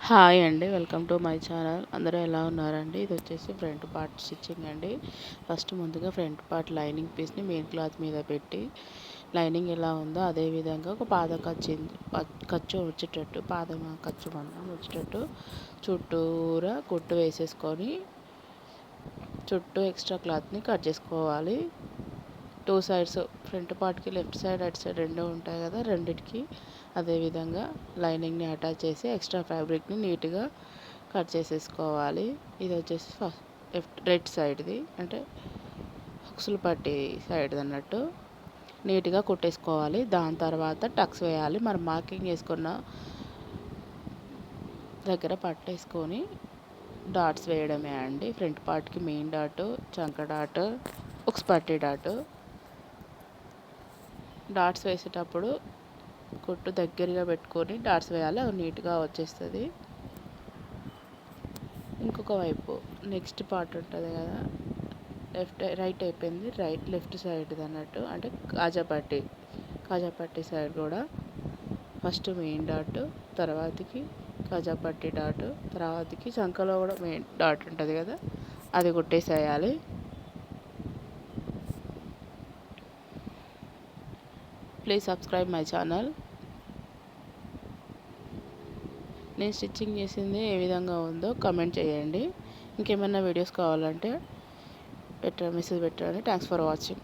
Hi అండి, welcome to my channel. అందరూ ఎలా ఉన్నారండి? ఇది వచ్చేసి ఫ్రంట్ పార్ట్ స్టిచ్చింగ్ అండి. ఫస్ట్ ముందుగా ఫ్రంట్ పార్ట్ లైనింగ్ పీస్ని మెయిన్ క్లాత్ మీద పెట్టి లైనింగ్ ఎలా ఉందో అదే విధంగా ఒక పాదం ఖర్చు వచ్చేటట్టు పాదం ఖర్చు మందం వచ్చేటట్టు చుట్టూరా కుట్టు వేసేసుకొని చుట్టూ ఎక్స్ట్రా క్లాత్ని కట్ చేసుకోవాలి. టూ సైడ్స్, ఫ్రంట్ పార్ట్కి లెఫ్ట్ సైడ్ రైట్ సైడ్ రెండు ఉంటాయి కదా, రెండిటికి అదేవిధంగా లైనింగ్ని అటాచ్ చేసి ఎక్స్ట్రా ఫ్యాబ్రిక్ని నీట్గా కట్ చేసేసుకోవాలి. ఇది వచ్చేసి రైట్ సైడ్ది, అంటే హుక్స్లు పట్టి సైడ్ది అన్నట్టు నీట్గా కుట్టేసుకోవాలి. దాని తర్వాత టక్స్ వేయాలి. మనం మార్కింగ్ వేసుకున్న దగ్గర పట్టేసుకొని డాట్స్ వేయడమే అండి. ఫ్రంట్ పార్ట్కి మెయిన్ డాట్, చంక డాట్, హుక్స్ పట్టి డాట్స్ వేసేటప్పుడు కుట్టు దగ్గరగా పెట్టుకొని డాట్స్ వేయాలి. అది నీట్గా వచ్చేస్తుంది. ఇంకొక వైపు నెక్స్ట్ పార్ట్ ఉంటుంది కదా, రైట్ అయిపోయింది, లెఫ్ట్ సైడ్ది అన్నట్టు, అంటే కాజాపట్టి సైడ్ కూడా ఫస్ట్ మెయిన్ డాట్, తర్వాతకి కాజాపట్టి డాట్, తర్వాతకి చంకలో కూడా మెయిన్ డాట్ ఉంటుంది కదా, అది కుట్టేసేయాలి. Please subscribe my channel. నేను స్టిచ్చింగ్ చేసింది ఏ విధంగా ఉందో కమెంట్ చేయండి. ఇంకేమైనా వీడియోస్ కావాలంటే మెసేజ్ పెట్టండి. Thanks for watching.